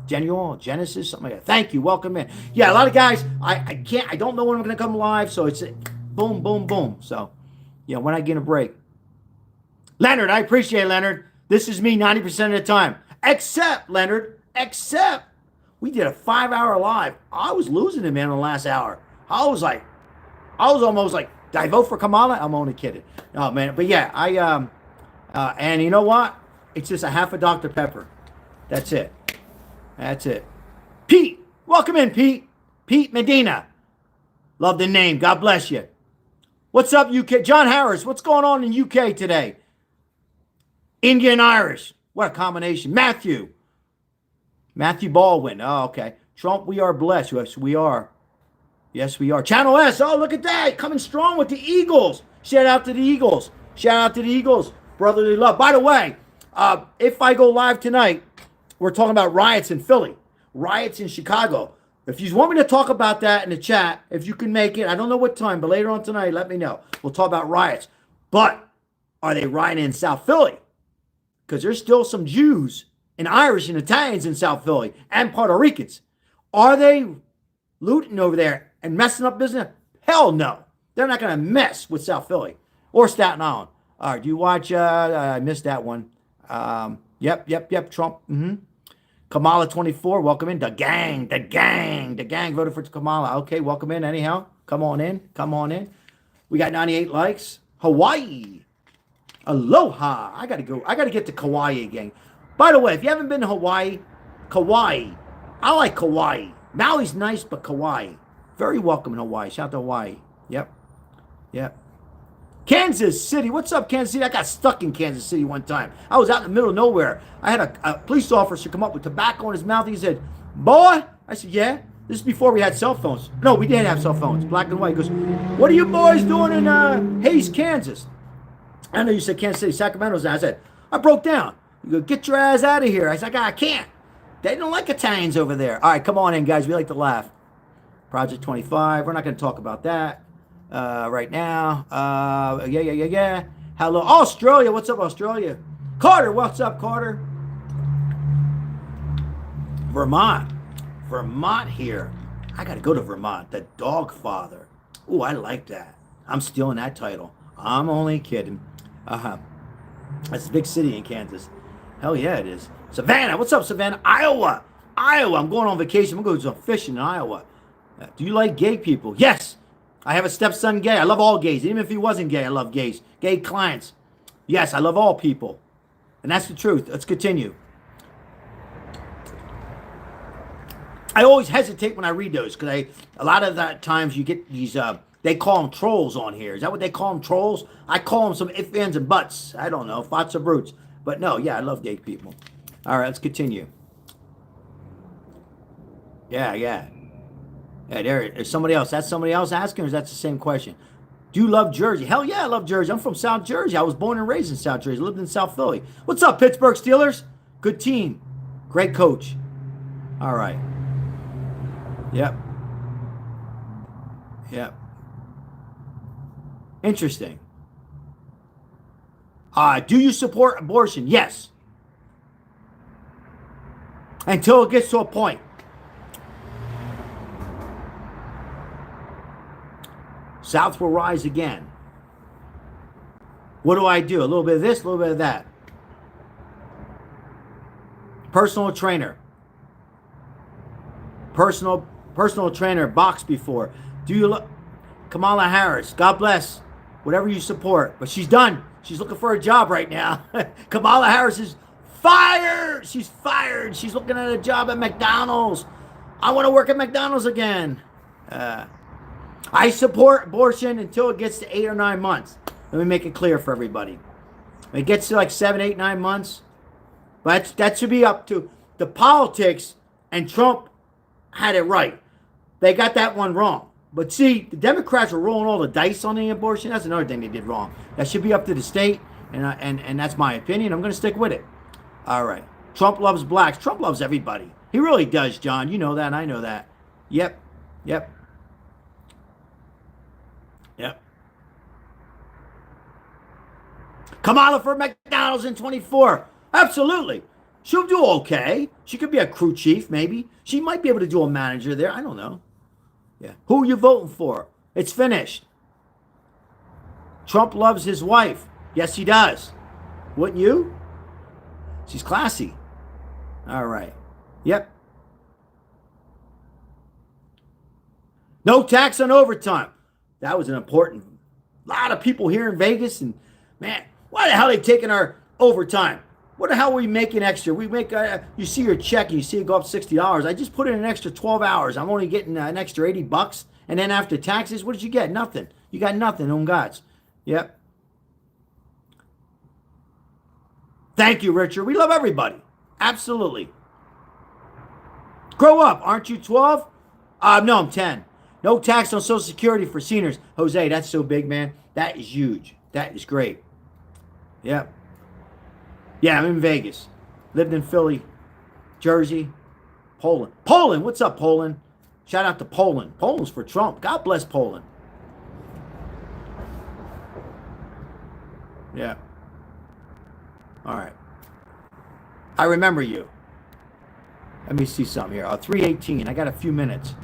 Genesis? Something like that. Thank you. Welcome in. Yeah, a lot of guys, I don't know when I'm going to come live. So it's boom, boom, boom. So, yeah, when I get a break. Leonard, I appreciate it, Leonard. This is me 90% of the time. Except, Leonard, we did a 5-hour live. I was losing it, man, in the last hour. I was almost like, did I vote for Kamala? I'm only kidding. Oh, man. But yeah, and you know what? It's just a half a Dr. Pepper. That's it. Pete, welcome in, Pete. Pete Medina. Love the name. God bless you. What's up, UK? John Harris, what's going on in UK today? Indian Irish. What a combination. Matthew Baldwin. Oh, okay. Trump, we are blessed. Yes, we are. Yes, we are. Channel S. Oh, look at that. Coming strong with the Eagles. Shout out to the Eagles. Brotherly love. By the way, if I go live tonight, we're talking about riots in Philly, riots in Chicago. If you want me to talk about that in the chat, if you can make it, I don't know what time, but later on tonight, let me know. We'll talk about riots. But are they rioting in South Philly? Because there's still some Jews and Irish and Italians in South Philly and Puerto Ricans. Are they looting over there and messing up business? Hell no. They're not going to mess with South Philly or Staten Island. All right, do you watch? I missed that one. Yep. Trump. Kamala 24, welcome in. The gang voted for Kamala. Okay, welcome in anyhow. Come on in. We got 98 likes. Hawaii. Aloha. I gotta get to Kauai again. By the way, if you haven't been to Hawaii, Kauai. I like Kauai. Maui's nice, but Kauai. Very welcome in Hawaii. Shout out to Hawaii. Yep. Kansas City. What's up, Kansas City? I got stuck in Kansas City one time. I was out in the middle of nowhere. I had a police officer come up with tobacco in his mouth. He said, boy. I said, yeah. This is before we had cell phones. No, we didn't have cell phones. Black and white. He goes, what are you boys doing in Hayes, Kansas? I know you said Kansas City, Sacramento's now. I said, I broke down. You go, get your ass out of here. I said, I can't. They don't like Italians over there. All right, come on in, guys. We like to laugh. Project 25. We're not going to talk about that right now. Yeah. Hello, Australia. What's up, Australia? Carter, what's up, Carter? Vermont here. I got to go to Vermont. The Dog Father. Ooh, I like that. I'm stealing that title. I'm only kidding. That's a big city in Kansas. Hell yeah, it is. Savannah, what's up, Savannah? Iowa. I'm going on vacation. I'm going to go some fishing in Iowa. Do you like gay people? Yes. I have a stepson gay. I love all gays. Even if he wasn't gay, I love gays. Gay clients. Yes, I love all people. And that's the truth. Let's continue. I always hesitate when I read those because a lot of that times you get these, they call them trolls on here. Is that what they call them, trolls? I call them some ifs, ands, and buts. I don't know, fots or brutes. But no, yeah, I love gay people. All right, let's continue. Yeah, there's somebody else. That's somebody else asking, or is that the same question? Do you love Jersey? Hell yeah, I love Jersey. I'm from South Jersey. I was born and raised in South Jersey. Lived in South Philly. What's up, Pittsburgh Steelers? Good team. Great coach. All right. Yep. Interesting. Do you support abortion? Yes. Until it gets to a point. South will rise again. What do I do? A little bit of this, a little bit of that. Personal trainer. Personal trainer, boxed before. Do you look? Kamala Harris, God bless. Whatever you support. But she's done. She's looking for a job right now. Kamala Harris is fired. She's fired. She's looking at a job at McDonald's. I want to work at McDonald's again. I support abortion until it gets to 8 or 9 months. Let me make it clear for everybody. When it gets to like 7, 8, 9 months, but that should be up to the politics, and Trump had it right. They got that one wrong. But see, the Democrats are rolling all the dice on the abortion. That's another thing they did wrong. That should be up to the state, and that's my opinion. I'm going to stick with it. All right. Trump loves blacks. Trump loves everybody. He really does, John. You know that. I know that. Yep. Kamala for McDonald's in 24. Absolutely. She'll do okay. She could be a crew chief, maybe. She might be able to do a manager there. I don't know. Yeah. Who are you voting for? It's finished. Trump loves his wife. Yes, he does. Wouldn't you? She's classy. All right. Yep. No tax on overtime. That was an important. A lot of people here in Vegas, and man, why the hell are they taking our overtime? What the hell are we making extra? We make, you see your check and you see it go up $60. I just put in an extra 12 hours. I'm only getting an extra $80. And then after taxes, what did you get? Nothing. You got nothing on God's. Yep. Thank you, Richard. We love everybody. Absolutely. Grow up. Aren't you 12? No, I'm 10. No tax on Social Security for seniors. Jose, that's so big, man. That is huge. That is great. Yep. Yeah, I'm in Vegas. Lived in Philly, Jersey, Poland. Poland, what's up, Poland? Shout out to Poland. Poland's for Trump. God bless Poland. Yeah. All right. I remember you. Let me see something here. 318. I got a few minutes.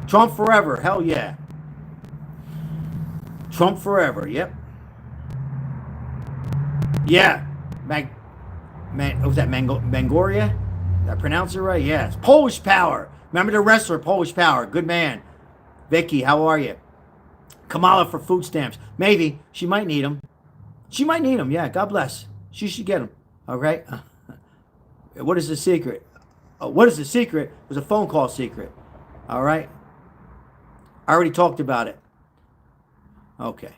Trump forever. Hell yeah. Trump forever. Yep. Yeah. What was that? Mangoria? Did I pronounce it right? Yes. Polish Power. Remember the wrestler, Polish Power. Good man. Vicky, how are you? Kamala for food stamps. Maybe. She might need them. She might need them. Yeah, God bless. She should get them. All right? What is the secret? What is the secret? It was a phone call secret. All right? I already talked about it. Okay.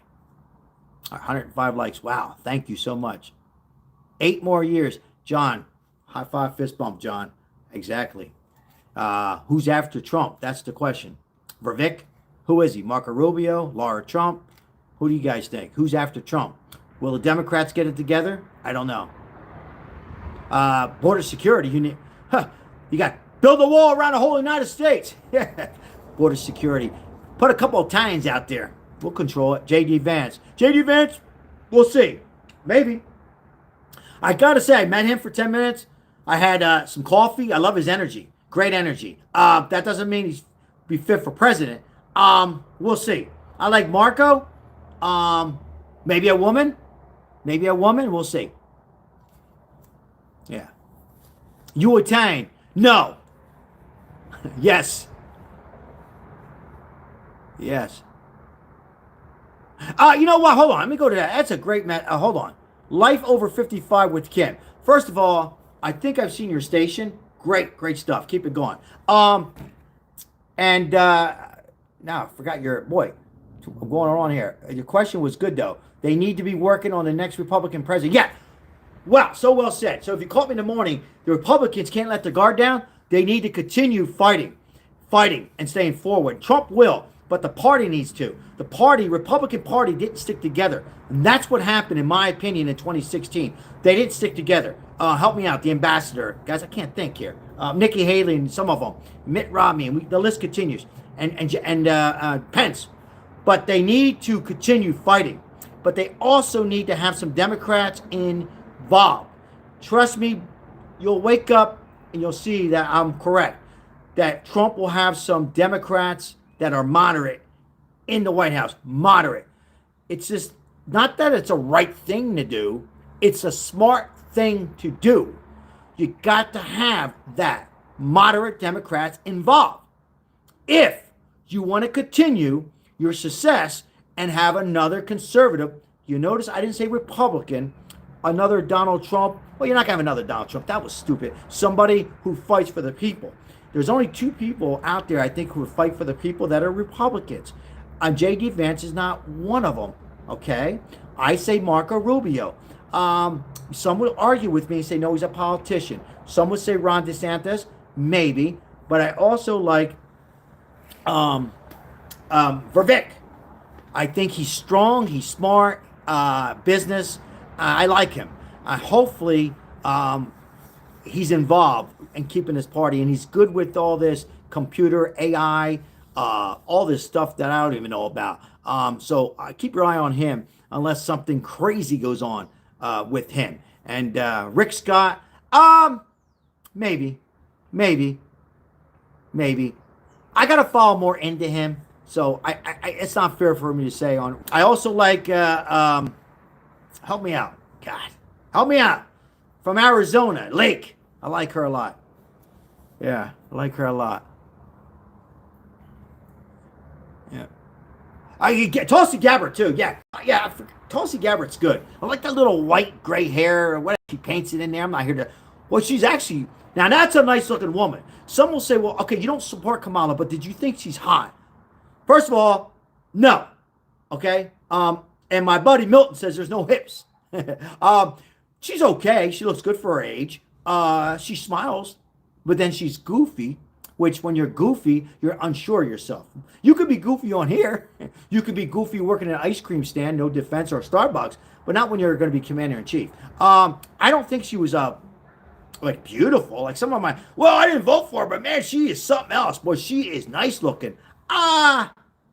105 likes. Wow. Thank you so much. 8 more years. John. High five, fist bump, John. Exactly. Who's after Trump? That's the question. Vervick? Who is he? Marco Rubio? Laura Trump? Who do you guys think? Who's after Trump? Will the Democrats get it together? I don't know. Border security. You got build a wall around the whole United States. Border security. Put a couple of Italians out there. We'll control it. J.D. Vance. J.D. Vance? We'll see. Maybe. I got to say, I met him for 10 minutes. I had some coffee. I love his energy. Great energy. That doesn't mean he's be fit for president. We'll see. I like Marco. Maybe a woman. Maybe a woman. We'll see. Yeah. You Italian? No. Yes. Yes. You know what? Hold on. Let me go to that. That's a great hold on. Life over 55 with Kim. First of all, I think I've seen your station. Great stuff. Keep it going. Now I forgot your boy. I'm going on here. Your question was good though. They need to be working on the next Republican president. Yeah. Wow, so well said. So if you caught me in the morning, the Republicans can't let their guard down. They need to continue fighting and staying forward. Trump will, but the party needs to. The party, Republican Party, didn't stick together. And that's what happened, in my opinion, in 2016. They didn't stick together. Help me out, the ambassador. Guys, I can't think here. Nikki Haley and some of them. Mitt Romney, and the list continues. And Pence. But they need to continue fighting. but they also need to have some Democrats involved. Trust me, you'll wake up and you'll see that I'm correct. That Trump will have some Democrats that are moderate in the White House. Moderate. It's just not that it's a right thing to do. It's a smart thing to do. You got to have that moderate Democrats involved. If you want to continue your success and have another conservative, you notice I didn't say Republican, another Donald Trump. Well, you're not going to have another Donald Trump. That was stupid. Somebody who fights for the people. There's only two people out there, I think, who fight for the people that are Republicans. J.D. Vance is not one of them, okay? I say Marco Rubio. Some will argue with me and say, no, he's a politician. Some would say Ron DeSantis, maybe. But I also like Vivek. I think he's strong, he's smart, business. I like him. Hopefully, he's involved in keeping his party, and he's good with all this computer, AI, all this stuff that I don't even know about. So keep your eye on him unless something crazy goes on with him. And Rick Scott, maybe. I got to follow more into him, so I it's not fair for me to say on. I also like, help me out. God, help me out. From Arizona, Lake. I like her a lot. Yeah, I like her a lot. Yeah. I get Tulsi Gabbard too. Yeah. Tulsi Gabbard's good. I like that little white gray hair or whatever she paints it in there. I'm not here to. Well, she's actually now that's a nice looking woman. Some will say, well, okay, you don't support Kamala, but did you think she's hot? First of all, no. Okay. And my buddy Milton says there's no hips. She's okay. She looks good for her age. She smiles, but then she's goofy, which when you're goofy, you're unsure of yourself. You could be goofy on here. You could be goofy working at an ice cream stand, no defense, or Starbucks, but not when you're going to be commander-in-chief. I don't think she was like beautiful. Like some of my, well, I didn't vote for her, but man, she is something else. Boy, she is nice looking.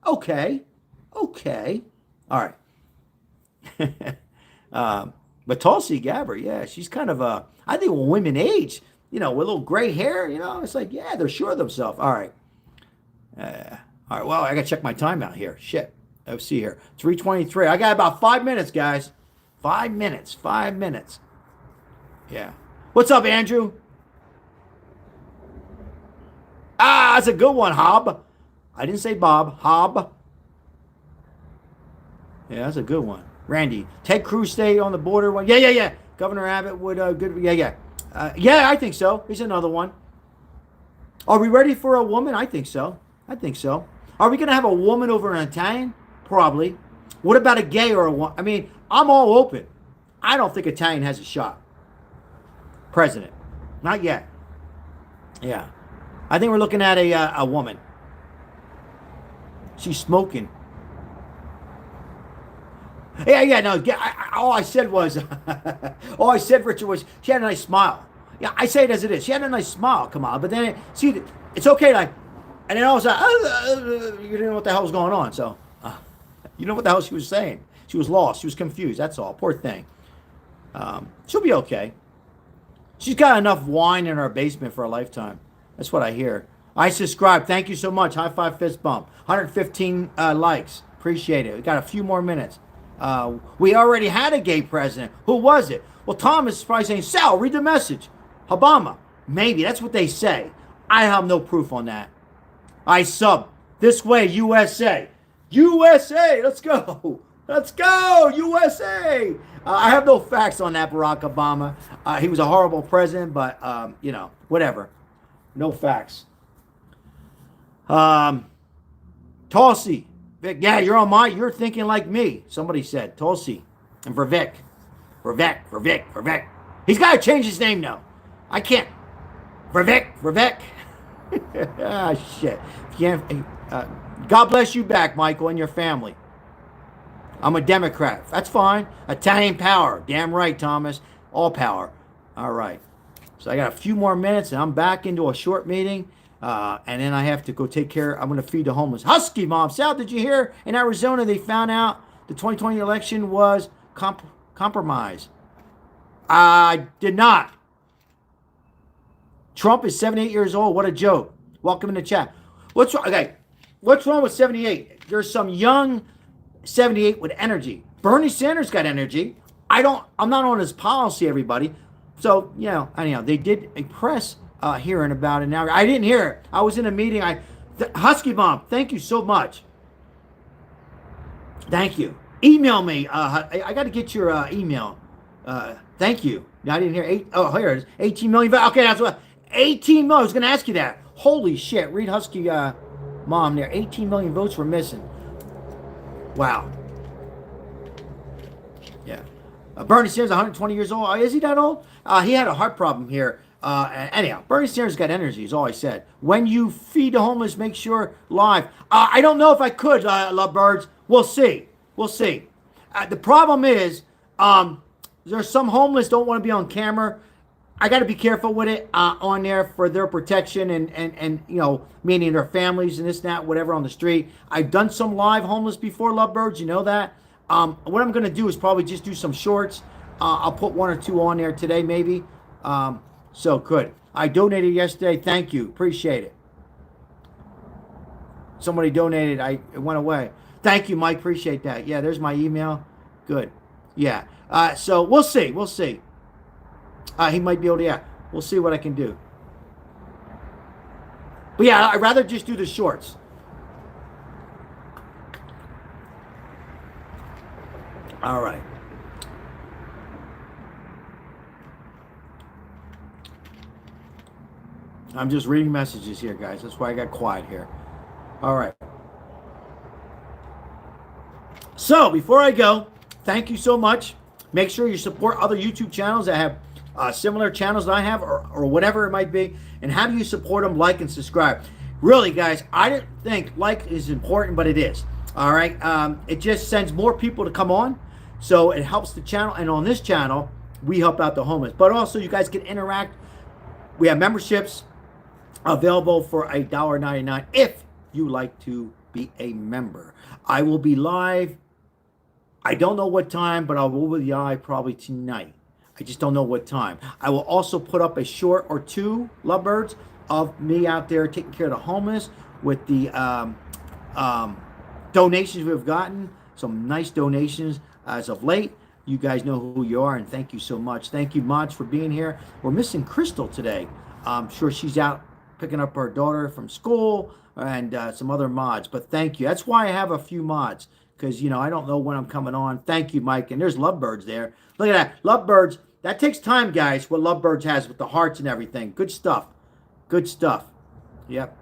Okay. All right. But Tulsi Gabbard, yeah, she's kind of I think when women age, with a little gray hair, it's like, yeah, they're sure of themselves. All right. Well, I got to check my time out here. Shit. Let's see here. 3:23. I got about 5 minutes, guys. 5 minutes. Yeah. What's up, Andrew? That's a good one, Hob. I didn't say Bob. Hob. Yeah, that's a good one. Randy, Ted Cruz stay on the border one. Yeah. Governor Abbott would good. Yeah. Yeah, I think so. Here's another one. Are we ready for a woman? I think so. Are we gonna have a woman over an Italian? Probably. What about a gay or a woman? I mean, I'm all open. I don't think Italian has a shot. President, not yet. Yeah, I think we're looking at a woman. She's smoking. Yeah, no. All I said, Richard, was she had a nice smile. Yeah, I say it as it is. She had a nice smile, come on. But then, it's okay, like, and then all of a sudden, you didn't know what the hell was going on. So, you know what the hell she was saying. She was lost. She was confused. That's all. Poor thing. She'll be okay. She's got enough wine in her basement for a lifetime. That's what I hear. I subscribe. Thank you so much. High five, fist bump. 115 likes. Appreciate it. We got a few more minutes. We already had a gay president. Who was it? Well, Thomas is probably saying, Sal, read the message. Obama. Maybe. That's what they say. I have no proof on that. I sub. This way, USA. USA. Let's go. USA. I have no facts on that, Barack Obama. He was a horrible president, but, whatever. No facts. Tulsi. Vic, yeah, you're thinking like me. Somebody said Tulsi and Vivek. He's got to change his name now. I can't. Vivek. Shit. God bless you back, Michael, and your family. I'm a Democrat. That's fine. Italian power. Damn right, Thomas. All power. All right. So I got a few more minutes, and I'm back into a short meeting. And then I have to go take care. I'm going to feed the homeless. Husky Mom. Sal, did you hear in Arizona they found out the 2020 election was compromised. I did not. Trump is 78 years old. What a joke. Welcome in the chat. What's wrong? Okay. What's wrong with 78? There's some young 78 with energy. Bernie Sanders got energy. I'm not on his policy, everybody. So, anyhow, they did a press hearing about it now. I didn't hear it. I was in a meeting. Husky Bomb, thank you so much. Thank you. Email me. I got to get your email. Thank you. I didn't hear here it is. 18 million. Okay, that's what. 18 million. I was going to ask you that. Holy shit. Read Husky Mom there. 18 million votes were missing. Wow. Yeah. Bernie Sanders, 120 years old. Is he that old? He had a heart problem here. Anyhow, Bernie Sanders got energy, is all I said. When you feed the homeless, make sure live. I don't know if I could, Lovebirds. We'll see. We'll see. The problem is, there's some homeless don't want to be on camera. I got to be careful with it on there for their protection and meaning their families and this and that, whatever on the street. I've done some live homeless before, Lovebirds. You know that. What I'm going to do is probably just do some shorts. I'll put one or two on there today, maybe. So good. I donated yesterday. Thank you. Appreciate it. Somebody donated. It went away. Thank you, Mike. Appreciate that. Yeah, there's my email. Good. Yeah. So we'll see. We'll see. He might be able to, yeah. We'll see what I can do. But yeah, I'd rather just do the shorts. All right. I'm just reading messages here, guys. That's why I got quiet here. All right. So, before I go, thank you so much. Make sure you support other YouTube channels that have similar channels that I have or whatever it might be. And how do you support them? Like and subscribe. Really, guys, I didn't think like is important, but it is. All right. It just sends more people to come on. So it helps the channel. And on this channel, we help out the homeless. But also, you guys can interact. We have memberships available for $1.99 if you like to be a member. I will be live. I don't know what time, but I will be live probably tonight. I just don't know what time. I will also put up a short or two, Lovebirds, of me out there taking care of the homeless with the donations we've gotten. Some nice donations as of late. You guys know who you are, and thank you so much. Thank you, mods, for being here. We're missing Crystal today. I'm sure she's out picking up her daughter from school and some other mods. But thank you. That's why I have a few mods, because, I don't know when I'm coming on. Thank you, Mike. And there's Lovebirds there. Look at that. Lovebirds. That takes time, guys, what Lovebirds has with the hearts and everything. Good stuff. Good stuff. Yep.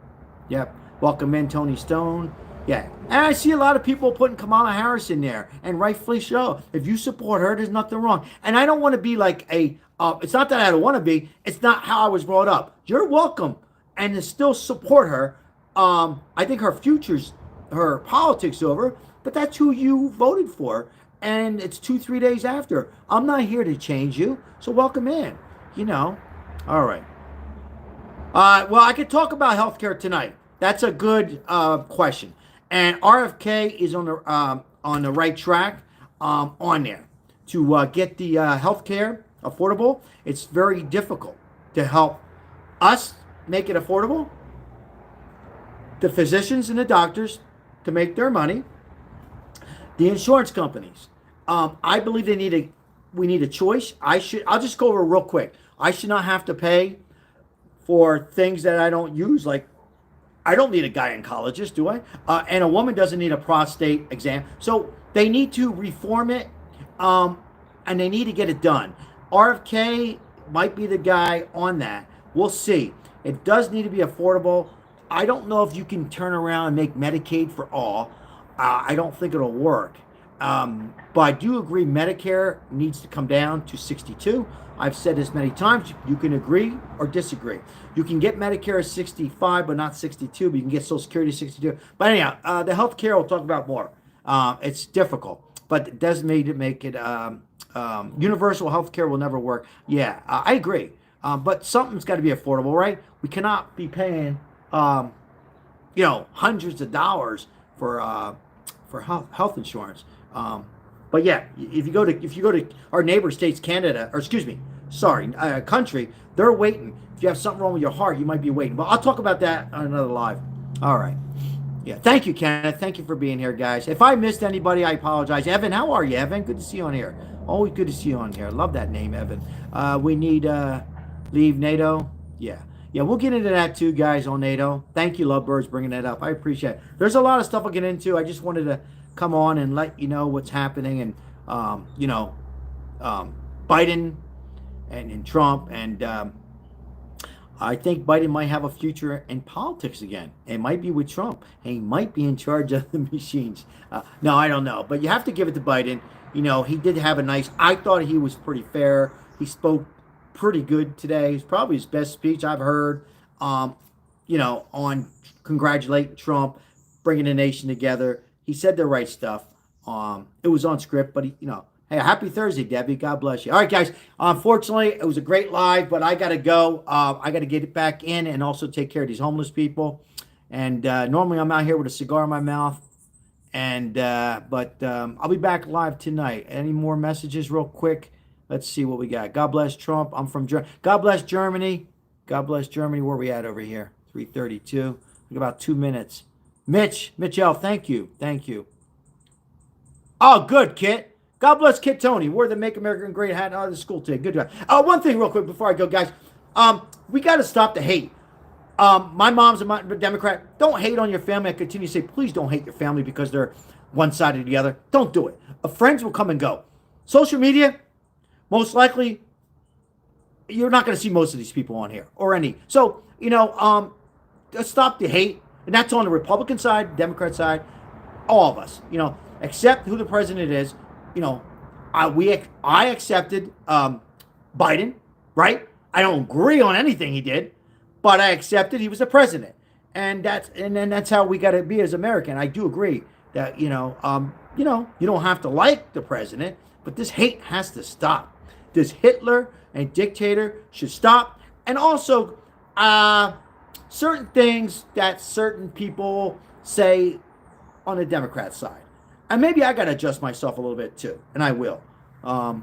Yep. Welcome in, Tony Stone. Yeah. And I see a lot of people putting Kamala Harris in there, and rightfully so. If you support her, there's nothing wrong. And I don't want to be like it's not that I don't want to be. It's not how I was brought up. You're welcome. And to still support her. I think her future's, her politics over, but that's who you voted for. And it's 2-3 days after. I'm not here to change you. So welcome in. All right. Well, I could talk about healthcare tonight. That's a good question. And RFK is on the right track on there to get the healthcare affordable. It's very difficult to help us make it affordable, the physicians and the doctors to make their money, the insurance companies. I believe we need a choice. I'll just go over real quick. I should not have to pay for things that I don't use. Like, I don't need a gynecologist, do I? And a woman doesn't need a prostate exam. So they need to reform it, and they need to get it done. RFK might be the guy on that. We'll see. It does need to be affordable. I don't know if you can turn around and make Medicaid for all. I don't think it'll work. But I do agree Medicare needs to come down to 62. I've said this many times. You can agree or disagree. You can get Medicare at 65, but not 62. But you can get Social Security at 62. But anyhow, the health care we'll talk about more. It's difficult, but it does make it universal health care will never work. Yeah, I agree. But something's got to be affordable, right? We cannot be paying, hundreds of dollars for health insurance. But yeah, if you go to our neighbor states, Canada, or excuse me, sorry, country, they're waiting. If you have something wrong with your heart, you might be waiting. But I'll talk about that on another live. All right. Yeah. Thank you, Kenneth. Thank you for being here, guys. If I missed anybody, I apologize. Evan, how are you, Evan? Good to see you on here. Always good to see you on here. Love that name, Evan. We need leave NATO. Yeah. Yeah, we'll get into that too, guys, on NATO. Thank you, Lovebirds, bringing that up. I appreciate it. There's a lot of stuff I'll get into. I just wanted to come on and let you know what's happening, and Biden and Trump, and I think Biden might have a future in politics again. It might be with Trump, and he might be in charge of the machines. No, I don't know, but you have to give it to Biden. He did have a nice. I thought he was pretty fair. He spoke pretty good today. It's probably his best speech I've heard. On congratulating Trump, bringing the nation together. He said the right stuff. It was on script, but hey, happy Thursday, Debbie. God bless you. All right, guys. Unfortunately, it was a great live, but I got to go. I got to get it back in and also take care of these homeless people. And normally I'm out here with a cigar in my mouth. But I'll be back live tonight. Any more messages real quick? Let's see what we got. God bless Trump. I'm from Germany. God bless Germany. God bless Germany. Where are we at over here? 3:32. We got about 2 minutes. Mitchell, thank you. Thank you. Oh, good, Kit. God bless Kit Tony. Wore the Make America Great hat out of the school today. Good job. One thing real quick before I go, guys. We got to stop the hate. My mom's a Democrat. Don't hate on your family. I continue to say, please don't hate your family because they're one side or the other. Don't do it. Friends will come and go. Social media, most likely, you're not going to see most of these people on here or any. So, let's stop the hate. And that's on the Republican side, Democrat side, all of us. Accept who the president is. I accepted Biden, right? I don't agree on anything he did, but I accepted he was the president, and that's how we got to be as American. I do agree that you don't have to like the president, but this hate has to stop. This Hitler and dictator should stop, and also certain things that certain people say on the Democrat side. And maybe I got to adjust myself a little bit too, and I will. I've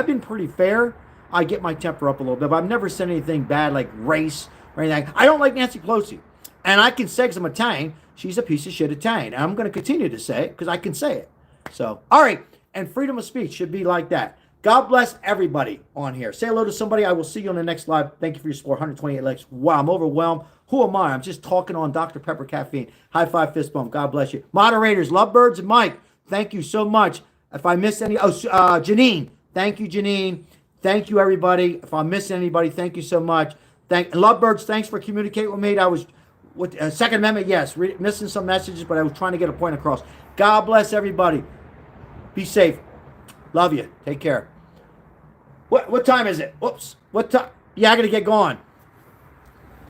been pretty fair. I get my temper up a little bit, but I've never said anything bad like race or anything. I don't like Nancy Pelosi, and I can say because I'm Italian, she's a piece of shit Italian. And I'm going to continue to say it because I can say it. So, all right, and freedom of speech should be like that. God bless everybody on here. Say hello to somebody. I will see you on the next live. Thank you for your support. 128 likes. Wow, I'm overwhelmed. Who am I? I'm just talking on Dr. Pepper caffeine. High five, fist bump. God bless you. Moderators, Lovebirds, and Mike, thank you so much. If I missed any, Janine, thank you, Janine. Thank you, everybody. If I'm missing anybody, thank you so much. Lovebirds, thanks for communicating with me. I was with Second Amendment, yes, missing some messages, but I was trying to get a point across. God bless everybody. Be safe. Love you. Take care. What time is it? Whoops. What time? Yeah, I got to get going.